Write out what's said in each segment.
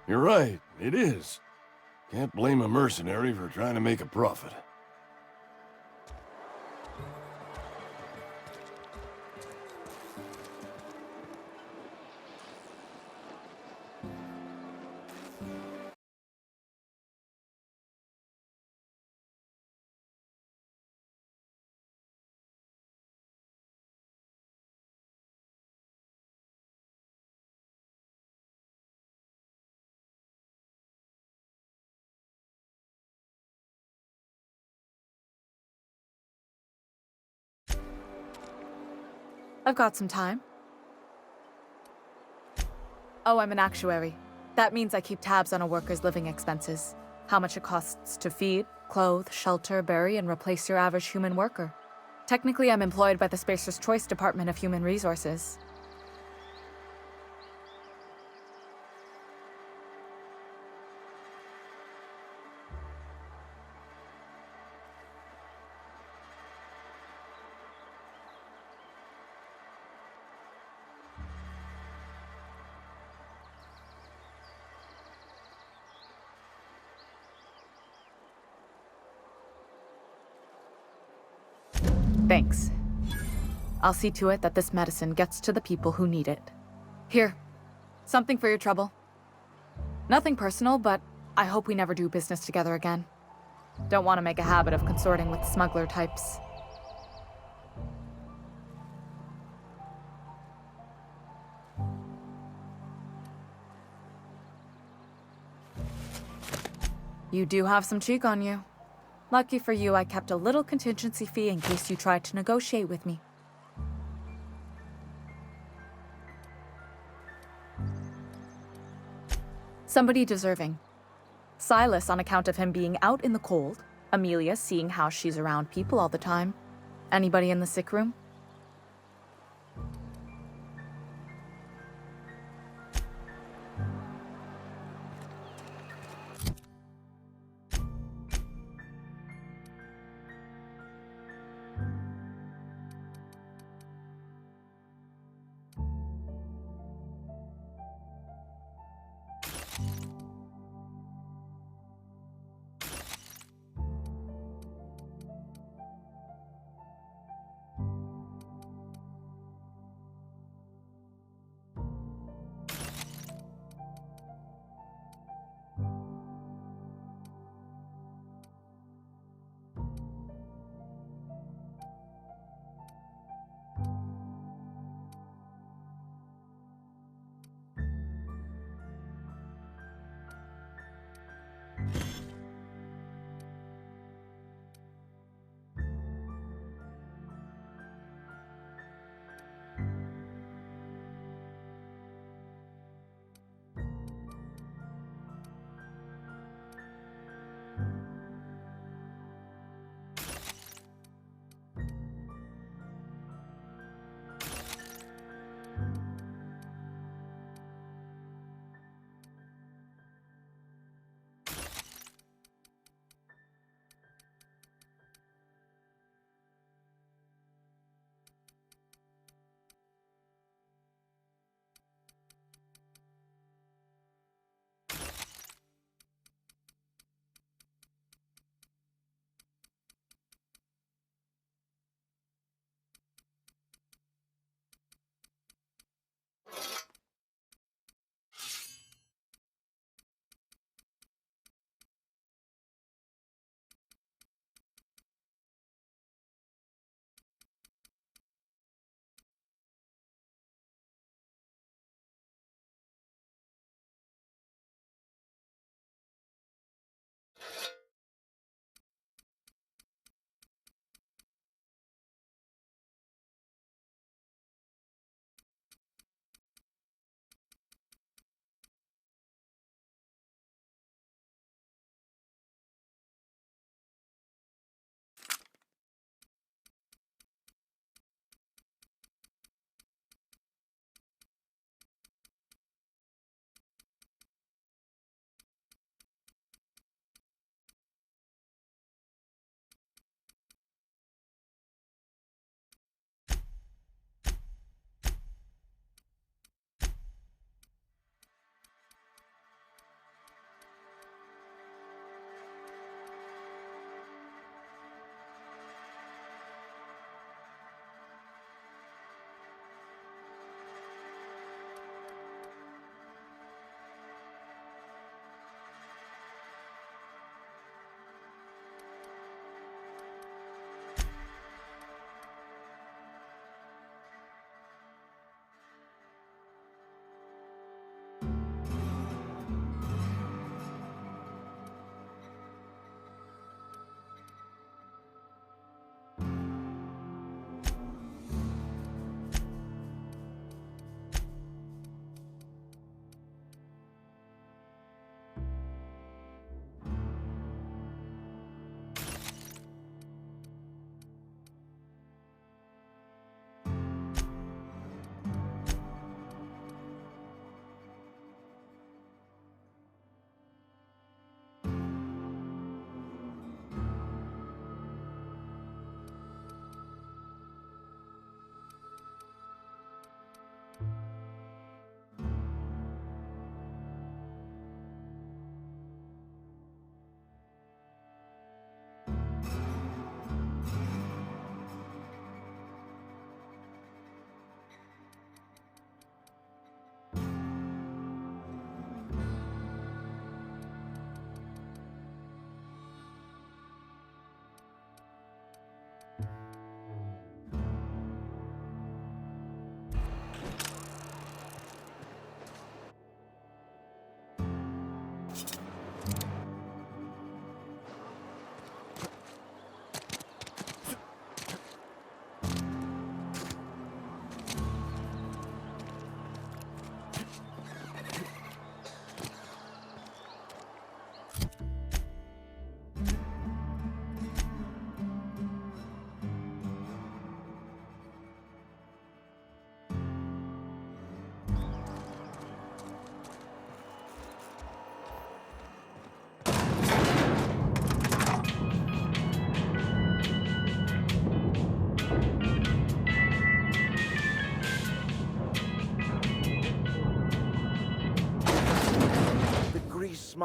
You're right, it is. Can't blame a mercenary for trying to make a profit. I've got some time. Oh, I'm an actuary. That means I keep tabs on a worker's living expenses. How much it costs to feed, clothe, shelter, bury, and replace your average human worker. Technically, I'm employed by the Spacer's Choice Department of Human Resources. Thanks. I'll see to it that this medicine gets to the people who need it. Here, something for your trouble. Nothing personal, but I hope we never do business together again. Don't want to make a habit of consorting with smuggler types. You do have some cheek on you. Lucky for you, I kept a little contingency fee in case you tried to negotiate with me. Somebody deserving. Silas on account of him being out in the cold. Amelia seeing how she's around people all the time. Anybody in the sick room?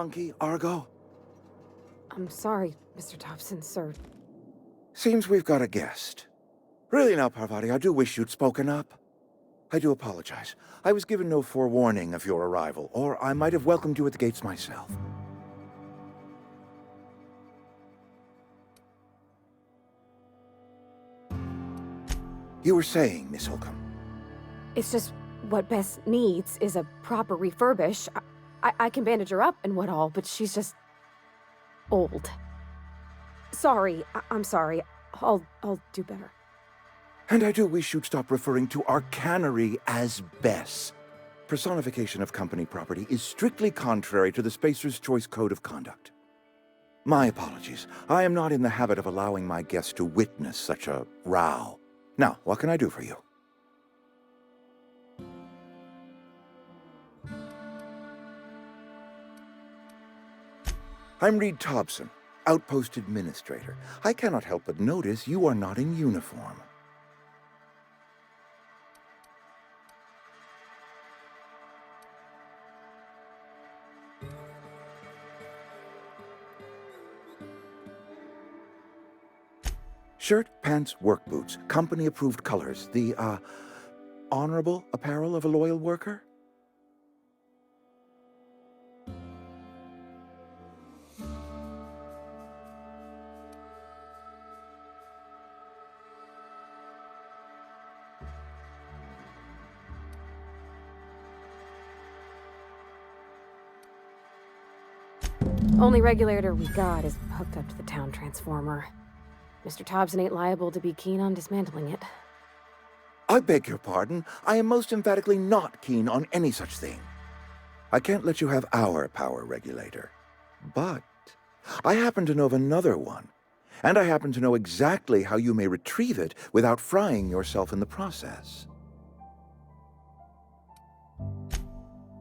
monkey, Argo? I'm sorry, Mr. Dobson, sir. Seems we've got a guest. Really now, Parvati, I do wish you'd spoken up. I do apologize. I was given no forewarning of your arrival, or I might have welcomed you at the gates myself. You were saying, Miss Holcomb. It's just what Bess needs is a proper refurbish. I can bandage her up and what all, but she's just old. Sorry, I'm sorry. I'll do better. And I do wish you'd stop referring to our cannery as Bess. Personification of company property is strictly contrary to the Spacer's Choice Code of Conduct. My apologies. I am not in the habit of allowing my guests to witness such a row. Now, what can I do for you? I'm Reed Thompson, Outpost Administrator. I cannot help but notice you are not in uniform. Shirt, pants, work boots, company-approved colors. The, honorable apparel of a loyal worker? Only regulator we got is hooked up to the town transformer. Mr. Thompson ain't liable to be keen on dismantling it. I beg your pardon. I am most emphatically not keen on any such thing. I can't let you have our power regulator. But I happen to know of another one. And I happen to know exactly how you may retrieve it without frying yourself in the process.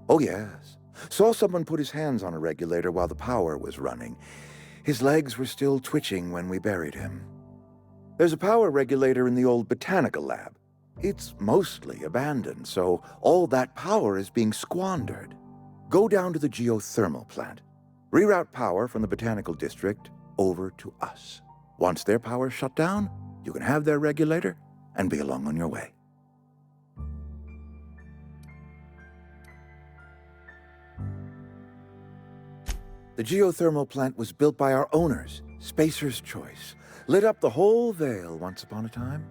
Oh, yes. Saw someone put his hands on a regulator while the power was running. His legs were still twitching when we buried him. There's a power regulator in the old botanical lab. It's mostly abandoned, so all that power is being squandered. Go down to the geothermal plant. Reroute power from the botanical district over to us. Once their power's shut down, you can have their regulator and be along on your way. The geothermal plant was built by our owners, Spacer's Choice. Lit up the whole Vale once upon a time.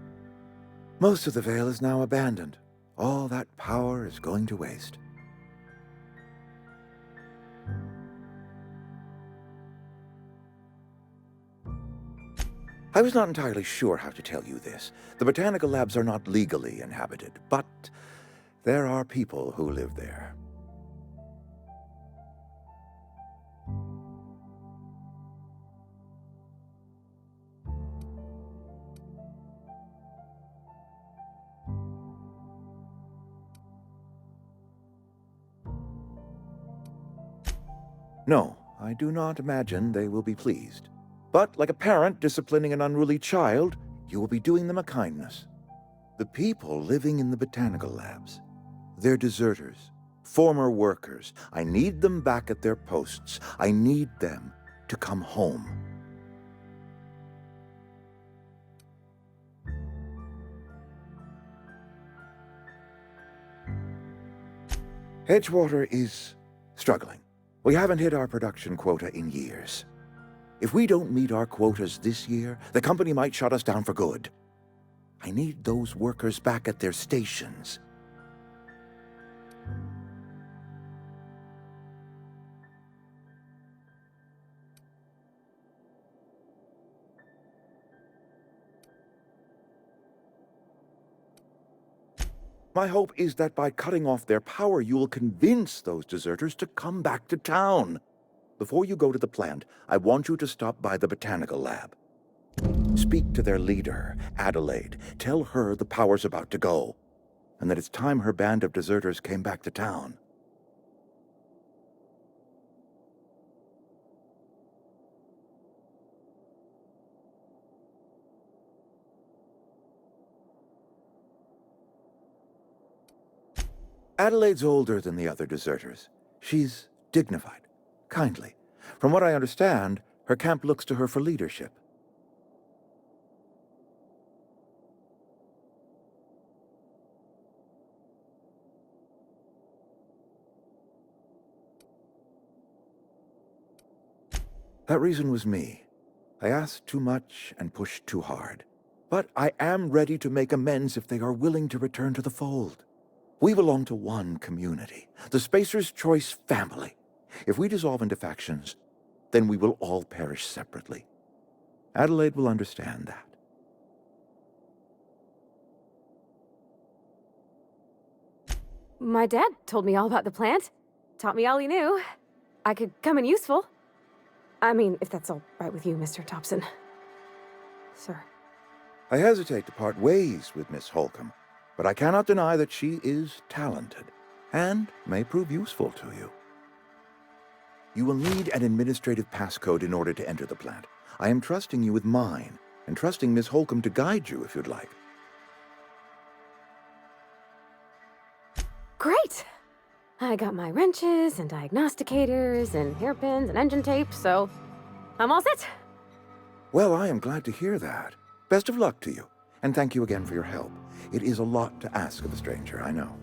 Most of the Vale is now abandoned. All that power is going to waste. I was not entirely sure how to tell you this. The botanical labs are not legally inhabited, but there are people who live there. No, I do not imagine they will be pleased. But like a parent disciplining an unruly child, you will be doing them a kindness. The people living in the botanical labs, they're deserters, former workers. I need them back at their posts. I need them to come home. Edgewater is struggling. We haven't hit our production quota in years. If we don't meet our quotas this year, the company might shut us down for good. I need those workers back at their stations. My hope is that by cutting off their power, you will convince those deserters to come back to town. Before you go to the plant, I want you to stop by the botanical lab. Speak to their leader, Adelaide. Tell her the power's about to go, and that it's time her band of deserters came back to town. Adelaide's older than the other deserters. She's dignified, kindly. From what I understand, her camp looks to her for leadership. That reason was me. I asked too much and pushed too hard. But I am ready to make amends if they are willing to return to the fold. We belong to one community, the Spacer's Choice family. If we dissolve into factions, then we will all perish separately. Adelaide will understand that. My dad told me all about the plant. Taught me all he knew. I could come in useful. I mean, if that's all right with you, Mr. Thompson. Sir. I hesitate to part ways with Miss Holcomb, but I cannot deny that she is talented and may prove useful to you. You will need an administrative passcode in order to enter the plant. I am trusting you with mine, and trusting Miss Holcomb to guide you if you'd like. Great! I got my wrenches and diagnosticators and hairpins and engine tape, so I'm all set. Well, I am glad to hear that. Best of luck to you, and thank you again for your help. It is a lot to ask of a stranger, I know.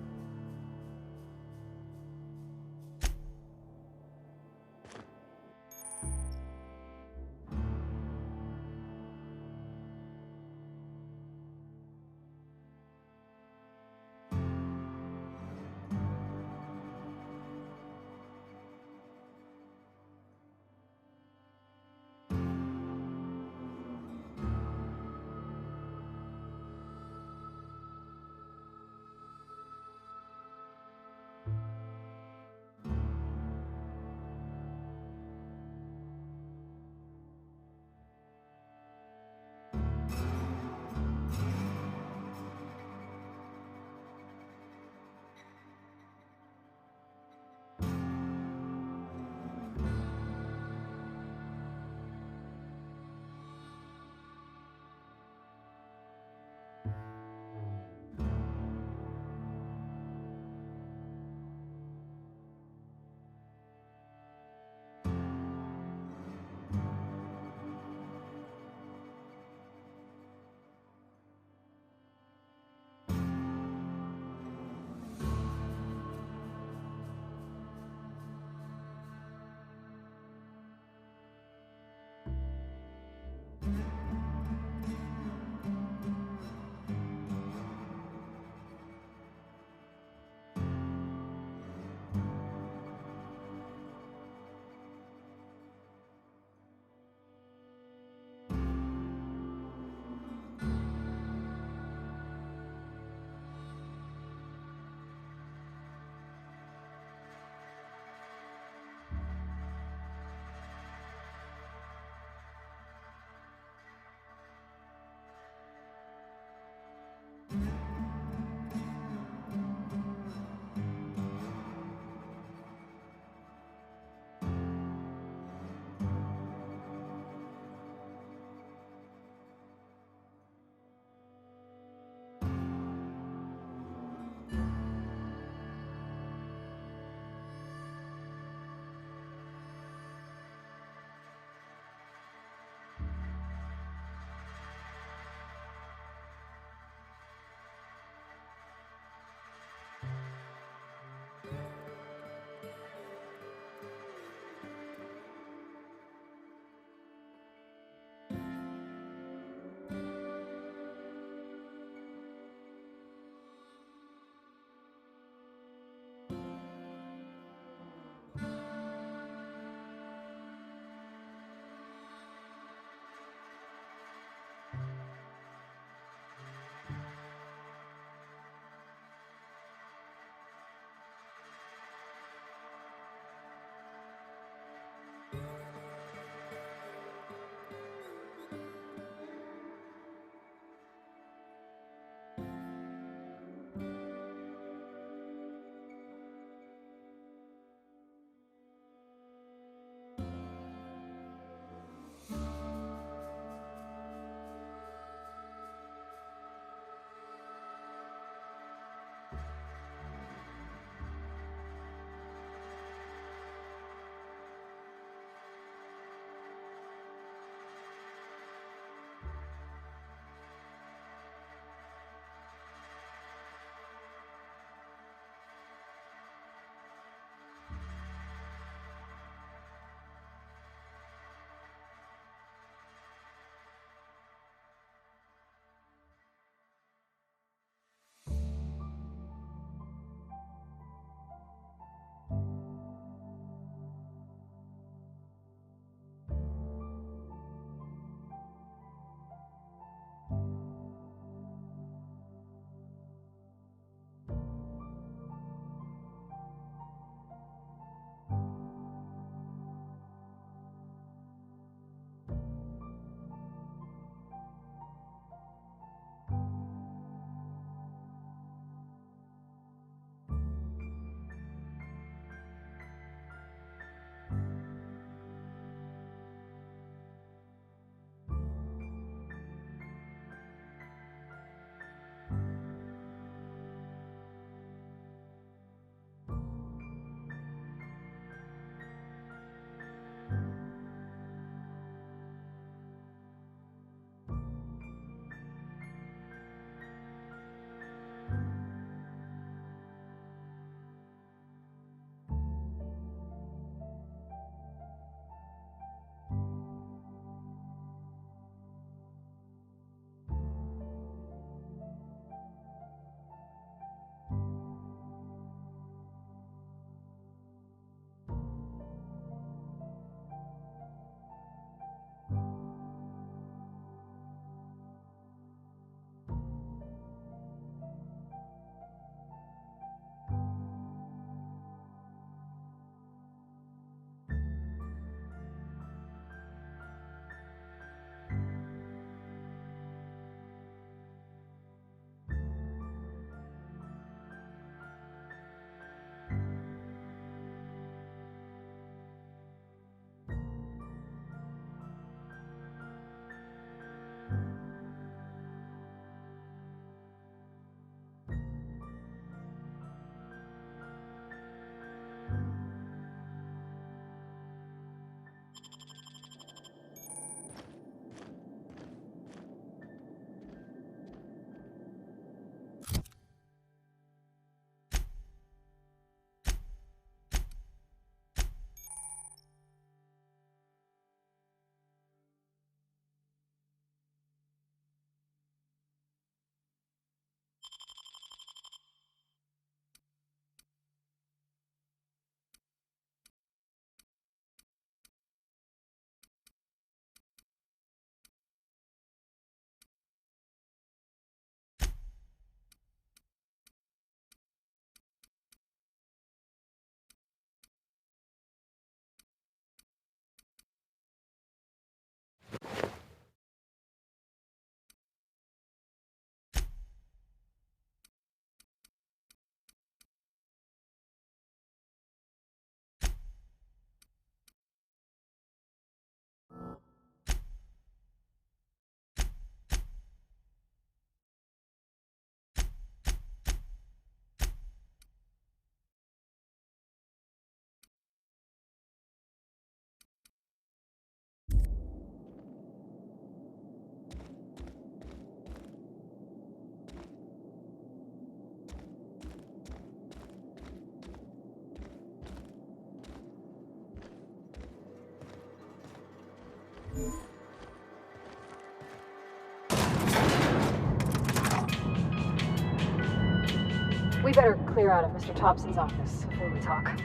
We better clear out of Mr. Thompson's office before we talk.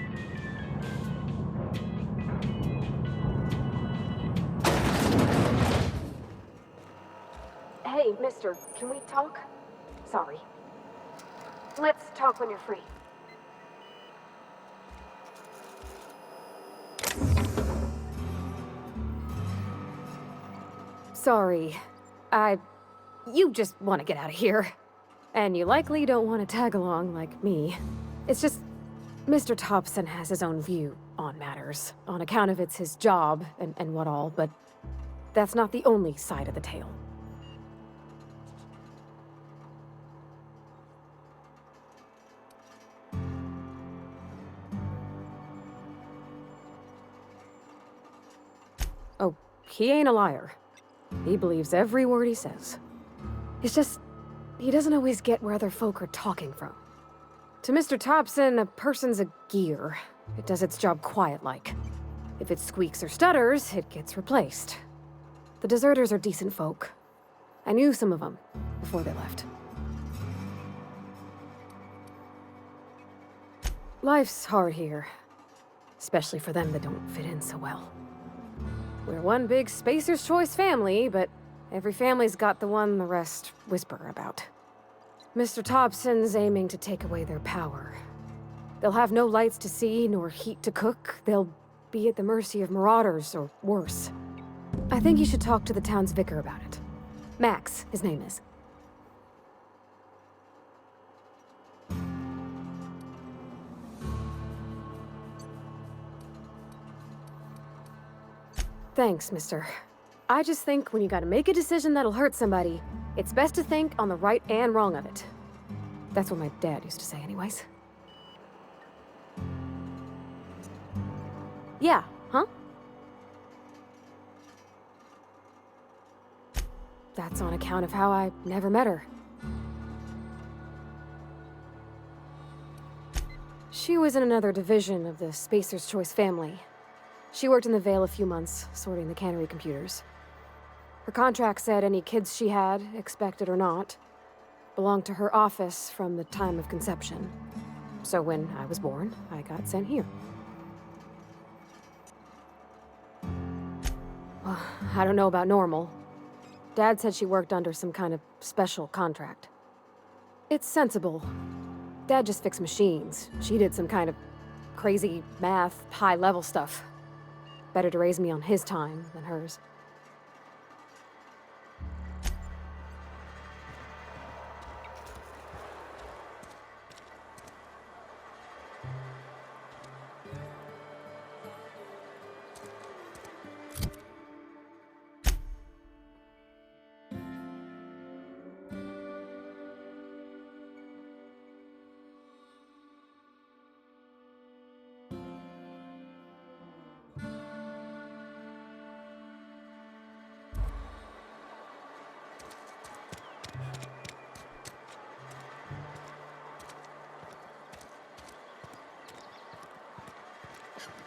Hey, mister, can we talk? Sorry. Let's talk when you're free. Sorry. You just want to get out of here. And you likely don't want to tag along like me. It's just, Mr. Thompson has his own view on matters, on account of it's his job and what all, but that's not the only side of the tale. Oh, he ain't a liar. He believes every word he says. It's just, he doesn't always get where other folk are talking from. To Mr. Thompson, a person's a gear. It does its job quiet-like. If it squeaks or stutters, it gets replaced. The deserters are decent folk. I knew some of them before they left. Life's hard here, especially for them that don't fit in so well. We're one big Spacer's Choice family, but every family's got the one the rest whisper about. Mr. Thompson's aiming to take away their power. They'll have no lights to see, nor heat to cook. They'll be at the mercy of marauders, or worse. I think you should talk to the town's vicar about it. Max, his name is. Thanks, mister. I just think when you gotta make a decision that'll hurt somebody, it's best to think on the right and wrong of it. That's what my dad used to say anyways. Yeah, huh? That's on account of how I never met her. She was in another division of the Spacer's Choice family. She worked in the Vale a few months, sorting the cannery computers. Her contract said any kids she had, expected or not, belonged to her office from the time of conception. So when I was born, I got sent here. Well, I don't know about normal. Dad said she worked under some kind of special contract. It's sensible. Dad just fixed machines. She did some kind of crazy math, high-level stuff. Better to raise me on his time than hers.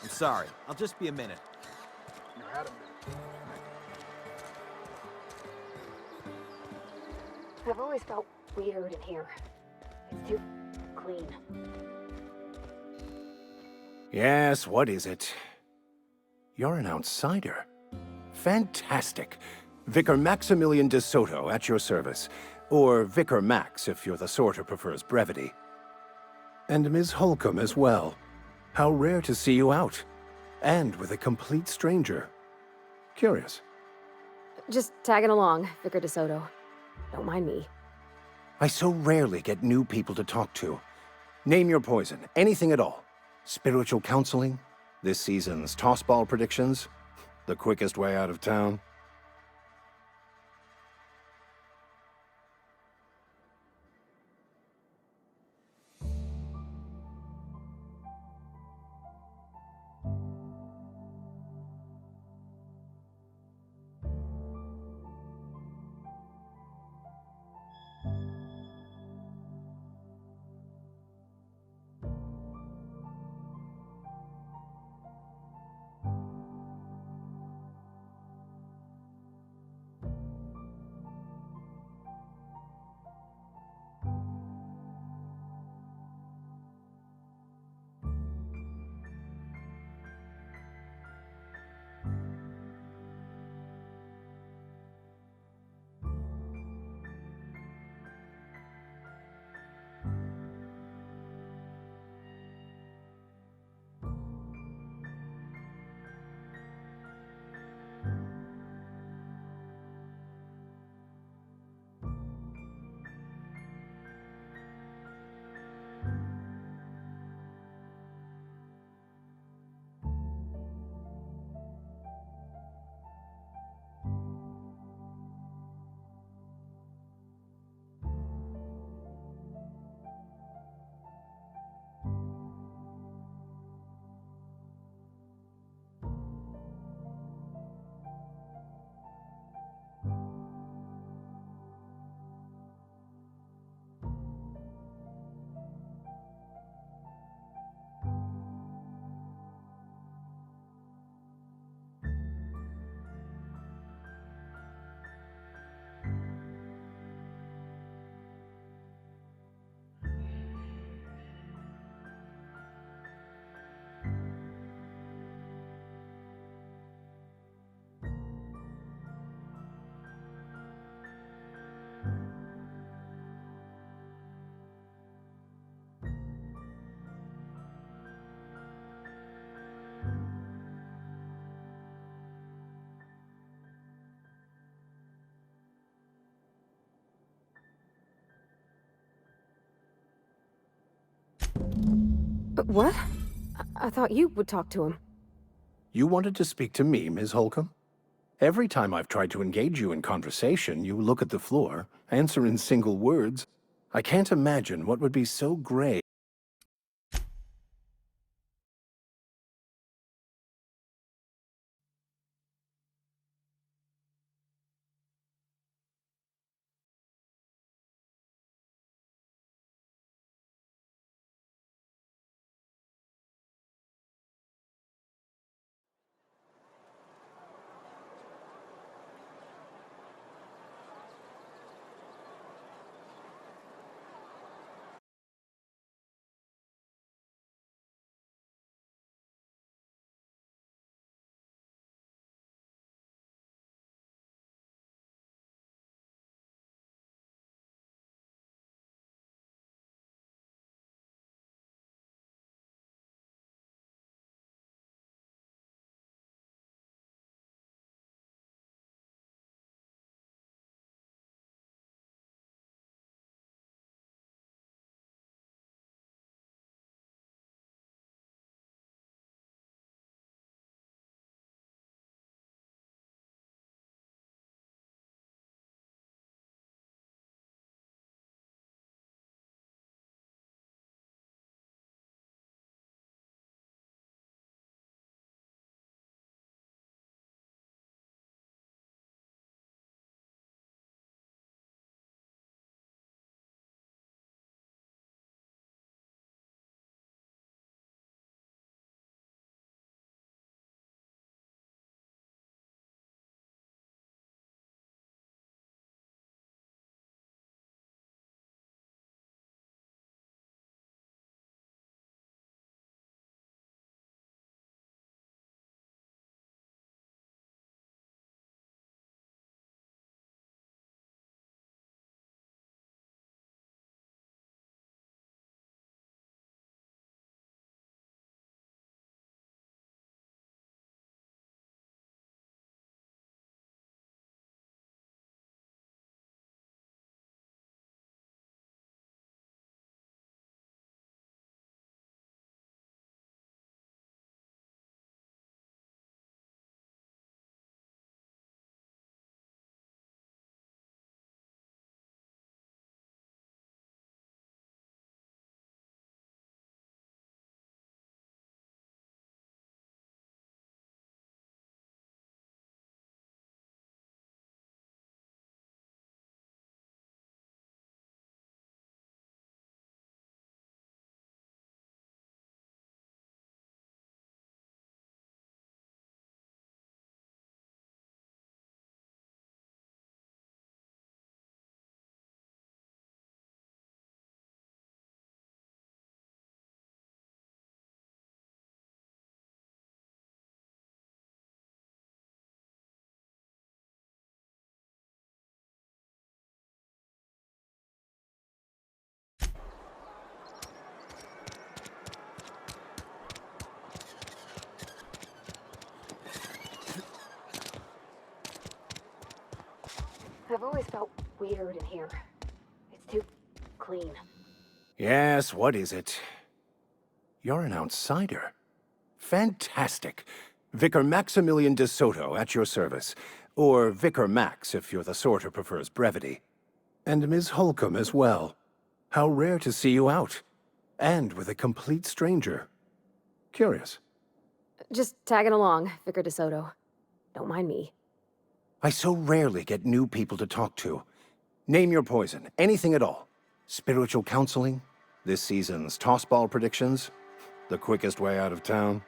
I'm sorry. I'll just be a minute. I've always felt weird in here. It's too clean. Yes, what is it? You're an outsider. Fantastic. Vicar Maximilian de Soto at your service. Or Vicar Max, if you're the sort who prefers brevity. And Ms. Holcomb as well. How rare to see you out. And with a complete stranger. Curious. Just tagging along, Vicar de Soto. Don't mind me. I so rarely get new people to talk to. Name your poison, anything at all. Spiritual counseling? This season's tossball predictions? The quickest way out of town? But what? I thought you would talk to him. You wanted to speak to me, Ms. Holcomb? Every time I've tried to engage you in conversation, you look at the floor, answer in single words. I can't imagine what would be so grave. I've always felt weird in here. It's too clean. Yes, what is it? You're an outsider. Fantastic. Vicar Maximilian de Soto at your service. Or Vicar Max if you're the sort who prefers brevity. And Ms. Holcomb as well. How rare to see you out. And with a complete stranger. Curious. Just tagging along, Vicar DeSoto. Don't mind me. I so rarely get new people to talk to. Name your poison, anything at all. Spiritual counseling? This season's tossball predictions? The quickest way out of town?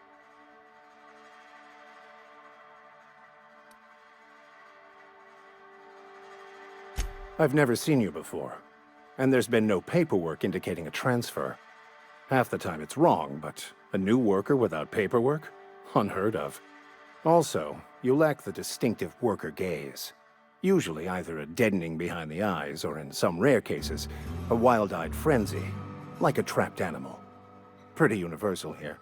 I've never seen you before, and there's been no paperwork indicating a transfer. Half the time it's wrong, but a new worker without paperwork? Unheard of. Also, you lack the distinctive worker gaze. Usually either a deadening behind the eyes, or in some rare cases, a wild-eyed frenzy, like a trapped animal. Pretty universal here,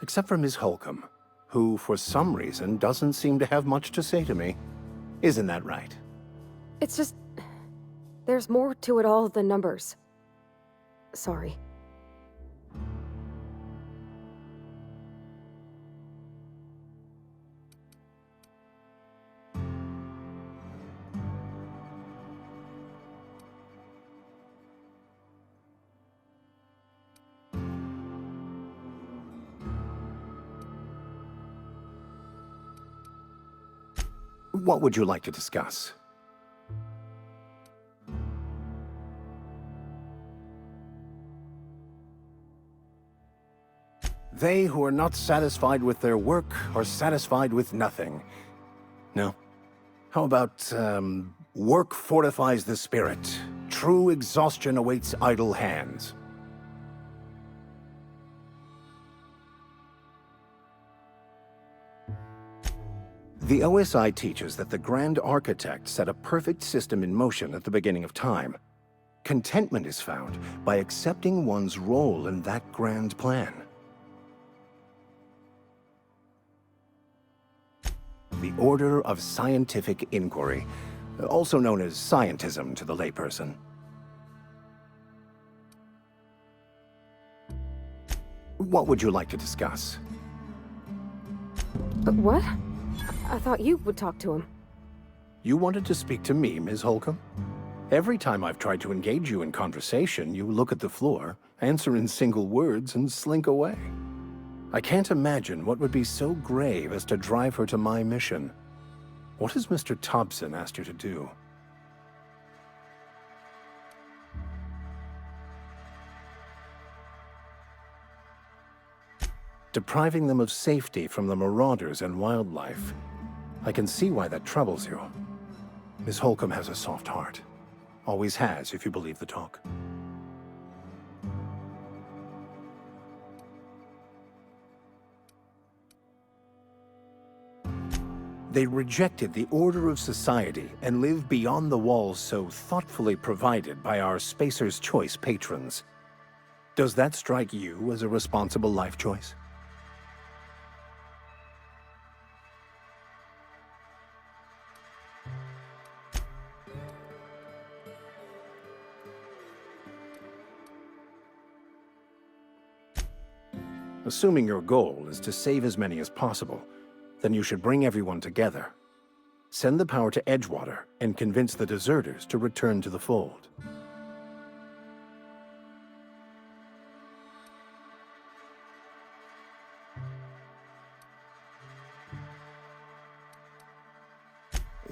except for Ms. Holcomb, who for some reason doesn't seem to have much to say to me. Isn't that right? It's just... there's more to it all than numbers. Sorry. What would you like to discuss? They who are not satisfied with their work are satisfied with nothing. No? How about, work fortifies the spirit. True exhaustion awaits idle hands. The OSI teaches that the Grand Architect set a perfect system in motion at the beginning of time. Contentment is found by accepting one's role in that grand plan. The Order of Scientific Inquiry, also known as scientism to the layperson. What would you like to discuss? What? I thought you would talk to him. You wanted to speak to me, Ms. Holcomb? Every time I've tried to engage you in conversation, you look at the floor, answer in single words, and slink away. I can't imagine what would be so grave as to drive her to my mission. What has Mr. Thompson asked you to do? Depriving them of safety from the marauders and wildlife. I can see why that troubles you. Miss Holcomb has a soft heart. Always has, if you believe the talk. They rejected the order of society and live beyond the walls so thoughtfully provided by our Spacer's Choice patrons. Does that strike you as a responsible life choice? Assuming your goal is to save as many as possible, then you should bring everyone together. Send the power to Edgewater and convince the deserters to return to the fold.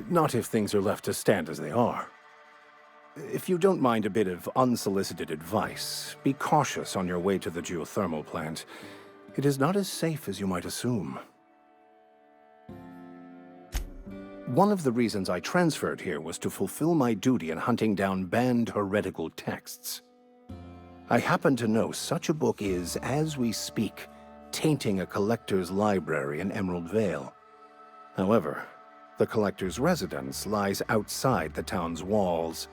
Not if things are left to stand as they are. If you don't mind a bit of unsolicited advice, be cautious on your way to the geothermal plant. It is not as safe as you might assume. One of the reasons I transferred here was to fulfill my duty in hunting down banned heretical texts. I happen to know such a book is, as we speak, tainting a collector's library in Emerald Vale. However, the collector's residence lies outside the town's walls.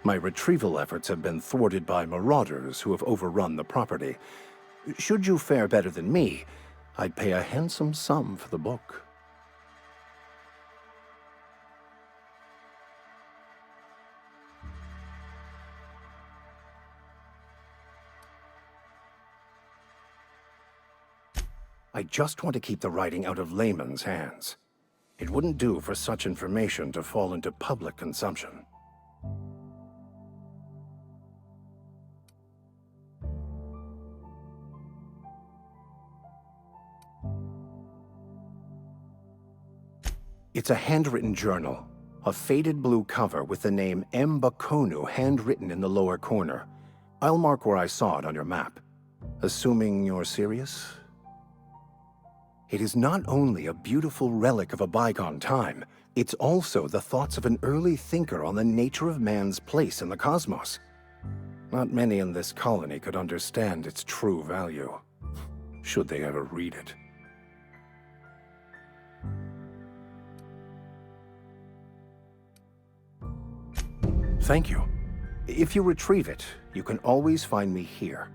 My retrieval efforts have been thwarted by marauders who have overrun the property. Should you fare better than me, I'd pay a handsome sum for the book. I just want to keep the writing out of layman's hands. It wouldn't do for such information to fall into public consumption. It's a handwritten journal, a faded blue cover with the name M. Bakonu handwritten in the lower corner. I'll mark where I saw it on your map. Assuming you're serious? It is not only a beautiful relic of a bygone time, it's also the thoughts of an early thinker on the nature of man's place in the cosmos. Not many in this colony could understand its true value, should they ever read it. Thank you. If you retrieve it, you can always find me here.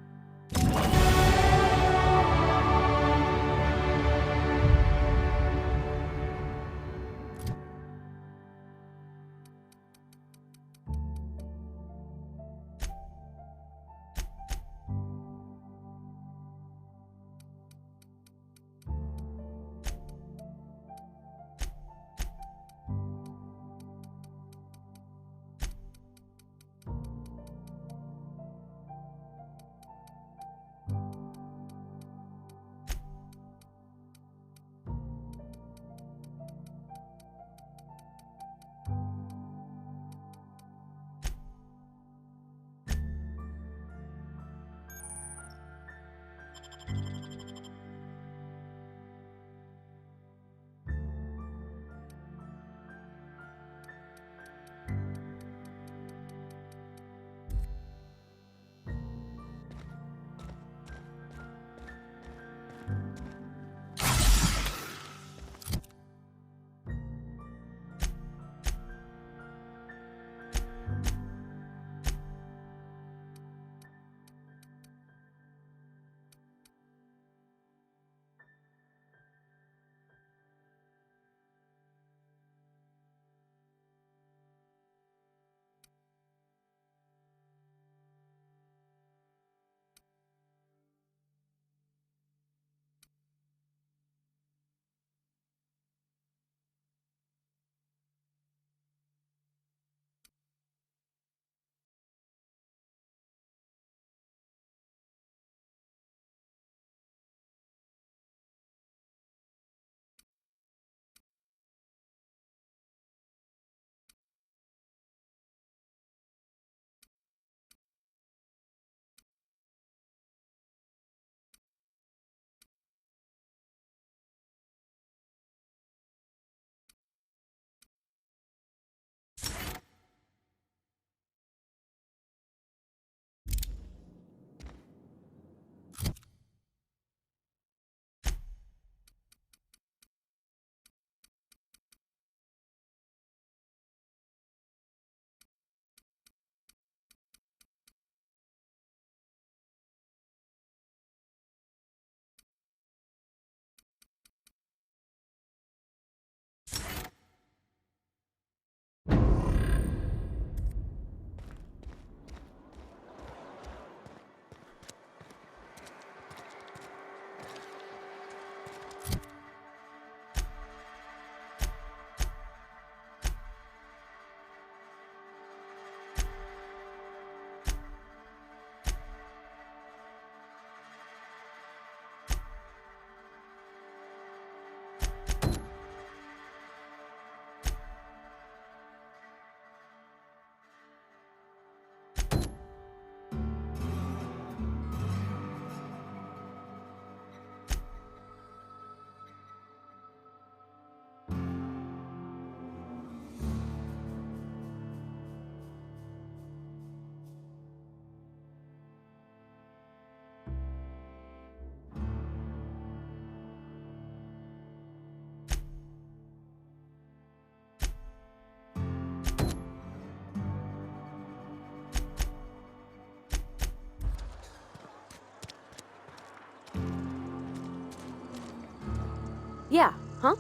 Huh?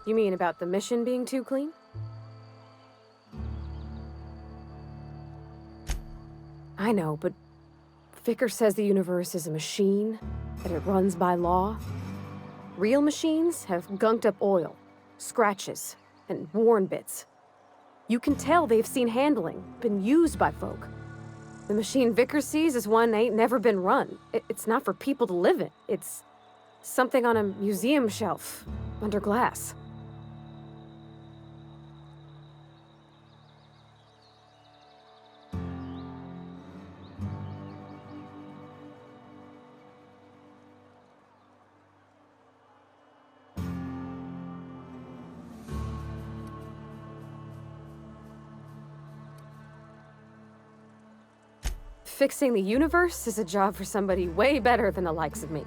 You mean about the mission being too clean? I know, but Vickers says the universe is a machine, that it runs by law. Real machines have gunked up oil, scratches, and worn bits. You can tell they've seen handling, been used by folk. The machine Vickers sees is one ain't never been run. It's not for people to live in. It's something on a museum shelf, under glass. Fixing the universe is a job for somebody way better than the likes of me.